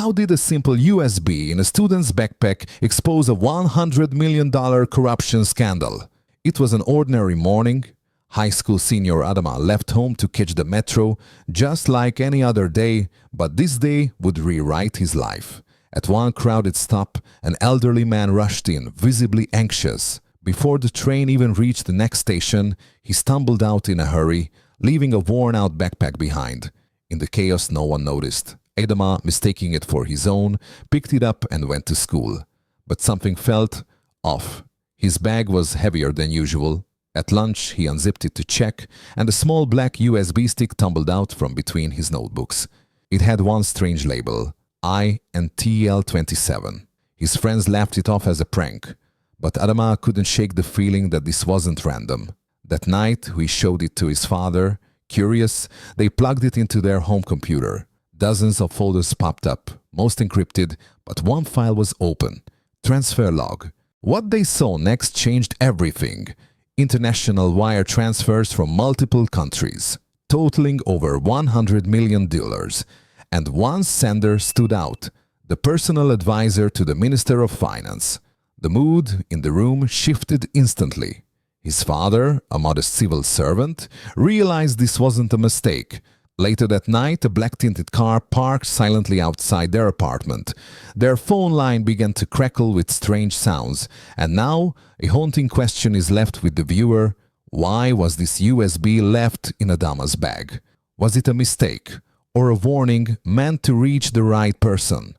How did a simple USB in a student's backpack expose a $100 million corruption scandal? It was an ordinary morning. High school senior Adama left home to catch the metro, just like any other day, but this day would rewrite his life. At one crowded stop, an elderly man rushed in, visibly anxious. Before the train even reached the next station, he stumbled out in a hurry, leaving a worn-out backpack behind. In the chaos, no one noticed. Adama, mistaking it for his own, picked it up and went to school. But something felt off. His bag was heavier than usual. At lunch, he unzipped it to check, and a small black USB stick tumbled out from between his notebooks. It had one strange label, I and TL27. His friends laughed it off as a prank, but Adama couldn't shake the feeling that this wasn't random. That night, he showed it to his father. Curious, they plugged it into their home computer. Dozens of folders popped up, most encrypted, but one file was open. Transfer log. What they saw next changed everything. International wire transfers from multiple countries, totaling over $100 million. And one sender stood out, the personal advisor to the Minister of Finance. The mood in the room shifted instantly. His father, a modest civil servant, realized this wasn't a mistake. Later that night, a black-tinted car parked silently outside their apartment. Their phone line began to crackle with strange sounds. And now, a haunting question is left with the viewer. Why was this USB left in Adama's bag? Was it a mistake or a warning meant to reach the right person?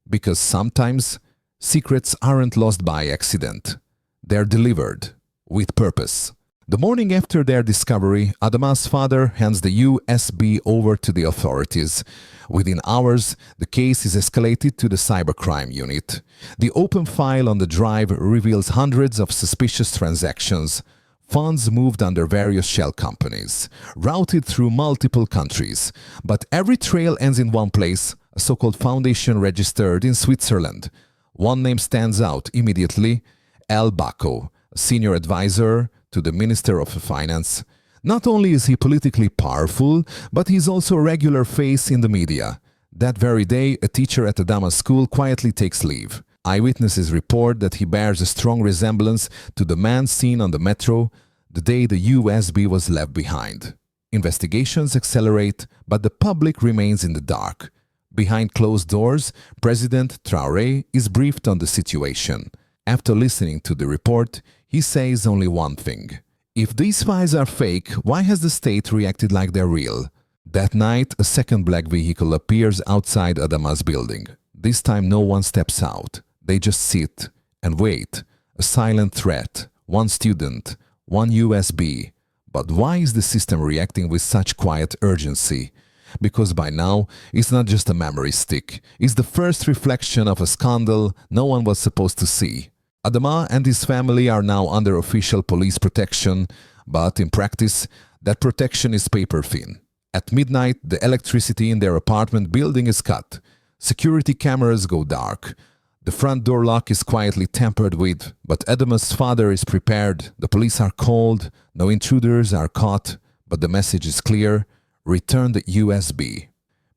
Because sometimes, secrets aren't lost by accident. They're delivered with purpose. The morning after their discovery, Adama's father hands the USB over to the authorities. Within hours, the case is escalated to the cybercrime unit. The open file on the drive reveals hundreds of suspicious transactions. Funds moved under various shell companies, routed through multiple countries. But every trail ends in one place, a so-called foundation registered in Switzerland. One name stands out immediately, El Baco, a senior advisor to the Minister of Finance. Not only is he politically powerful, but he's also a regular face in the media. That very day, a teacher at Adama's school quietly takes leave. Eyewitnesses report that he bears a strong resemblance to the man seen on the metro the day the USB was left behind. Investigations accelerate, but the public remains in the dark. Behind closed doors, President Traoré is briefed on the situation. After listening to the report, he says only one thing. If these files are fake, why has the state reacted like they're real? That night, a second black vehicle appears outside Adama's building. This time no one steps out. They just sit and wait. A silent threat. One student. One USB. But why is the system reacting with such quiet urgency? Because by now, it's not just a memory stick. It's the first reflection of a scandal no one was supposed to see. Adama and his family are now under official police protection, but in practice, that protection is paper thin. At midnight, the electricity in their apartment building is cut. Security cameras go dark. The front door lock is quietly tampered with, but Adama's father is prepared. The police are called, no intruders are caught, but the message is clear: return the USB.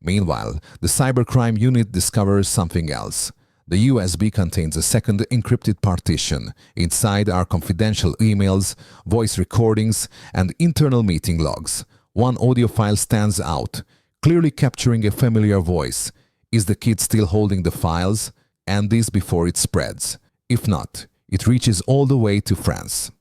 Meanwhile, the cybercrime unit discovers something else. The USB contains a second encrypted partition. Inside are confidential emails, voice recordings, and internal meeting logs. One audio file stands out, clearly capturing a familiar voice. Is the kid still holding the files? And this before it spreads. If not, it reaches all the way to France.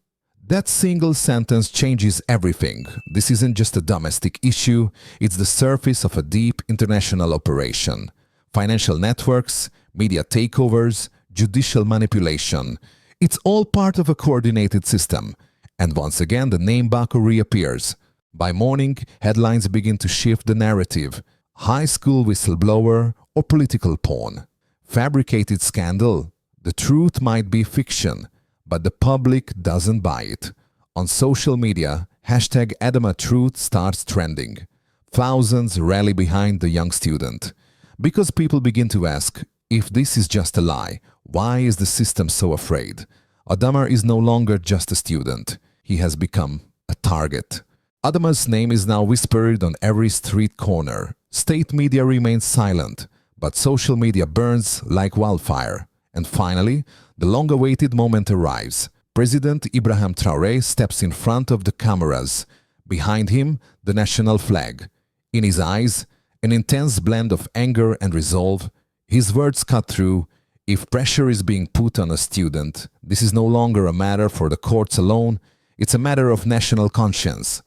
That single sentence changes everything. This isn't just a domestic issue, it's the surface of a deep international operation. Financial networks, media takeovers, judicial manipulation. It's all part of a coordinated system. And once again, the name Baco reappears. By morning, headlines begin to shift the narrative. High school whistleblower or political pawn. Fabricated scandal. The truth might be fiction, but the public doesn't buy it. On social media, hashtag #AdamaTruth starts trending. Thousands rally behind the young student. Because people begin to ask, if this is just a lie, why is the system so afraid? Adama is no longer just a student. He has become a target. Adama's name is now whispered on every street corner. State media remains silent, But social media burns like wildfire. And finally, the long-awaited moment arrives. President Ibrahim Traoré steps in front of the cameras. Behind him, the national flag. In his eyes, an intense blend of anger and resolve. His words cut through. If pressure is being put on a student, this is no longer a matter for the courts alone, it's a matter of national conscience.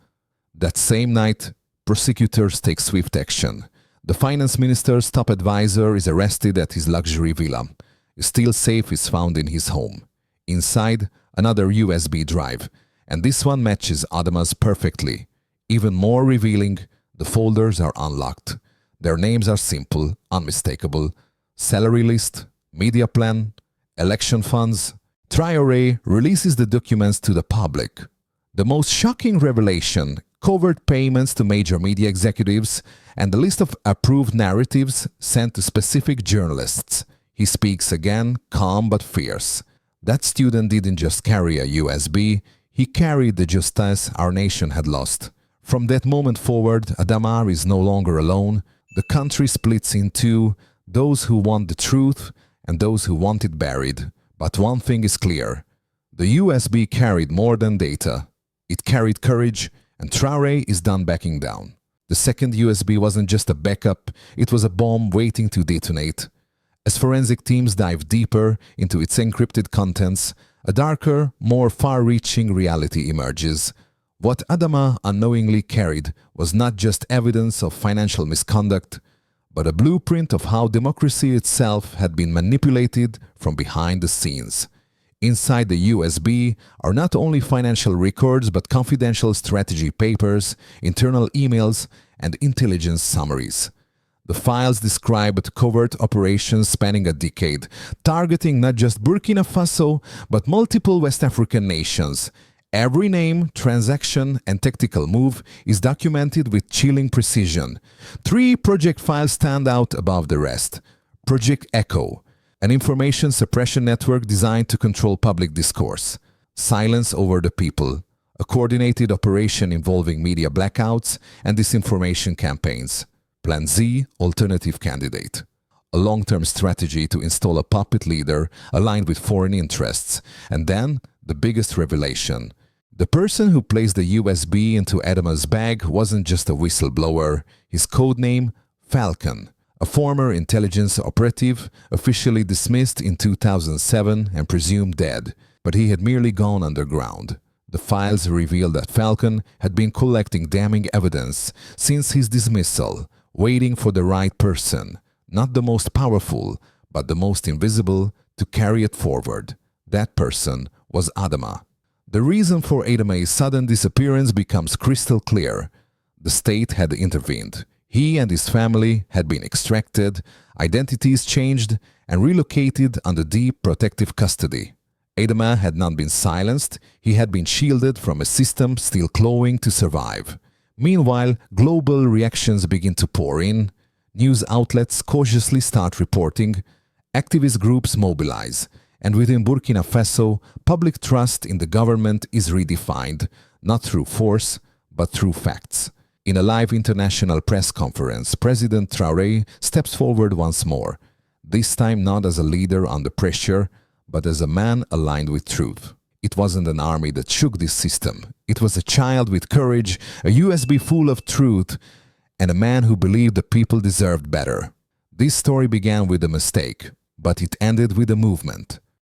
That same night, prosecutors take swift action. The finance minister's top advisor is arrested at his luxury villa. A steel safe is found in his home. Inside, another USB drive, and this one matches Adama's perfectly. Even more revealing, the folders are unlocked. Their names are simple, unmistakable. Salary list, media plan, election funds. Traoré releases the documents to the public. The most shocking revelation: covert payments to major media executives and the list of approved narratives sent to specific journalists. He speaks again, calm but fierce. That student didn't just carry a USB, he carried the justice our nation had lost. From that moment forward, Adama is no longer alone. The country splits in two, those who want the truth and those who want it buried. But one thing is clear: the USB carried more than data. It carried courage, and Traoré is done backing down. The second USB wasn't just a backup, it was a bomb waiting to detonate. As forensic teams dive deeper into its encrypted contents, a darker, more far-reaching reality emerges. What Adama unknowingly carried was not just evidence of financial misconduct, but a blueprint of how democracy itself had been manipulated from behind the scenes. Inside the USB are not only financial records but confidential strategy papers, internal emails, and intelligence summaries. The files described covert operations spanning a decade, targeting not just Burkina Faso but multiple West African nations. Every name, transaction, and tactical move is documented with chilling precision. 3 project files stand out above the rest. Project Echo, an information suppression network designed to control public discourse. Silence over the people, a coordinated operation involving media blackouts and disinformation campaigns. Plan Z, alternative candidate. A long-term strategy to install a puppet leader aligned with foreign interests. And then, the biggest revelation. The person who placed the USB into Adama's bag wasn't just a whistleblower. His codename, Falcon. A former intelligence operative, officially dismissed in 2007 and presumed dead, but he had merely gone underground. The files revealed that Falcon had been collecting damning evidence since his dismissal, waiting for the right person, not the most powerful, but the most invisible, to carry it forward. That person was Adama. The reason for Adama's sudden disappearance becomes crystal clear. The state had intervened. He and his family had been extracted, identities changed, and relocated under deep protective custody. Adama had not been silenced, he had been shielded from a system still clawing to survive. Meanwhile, global reactions begin to pour in. News outlets cautiously start reporting. Activist groups mobilize. And within Burkina Faso, public trust in the government is redefined, not through force, but through facts. In a live international press conference, President Traoré steps forward once more, this time not as a leader under pressure, but as a man aligned with truth. It wasn't an army that shook this system. It was a child with courage, a USB full of truth, and a man who believed the people deserved better. This story began with a mistake, but it ended with a movement.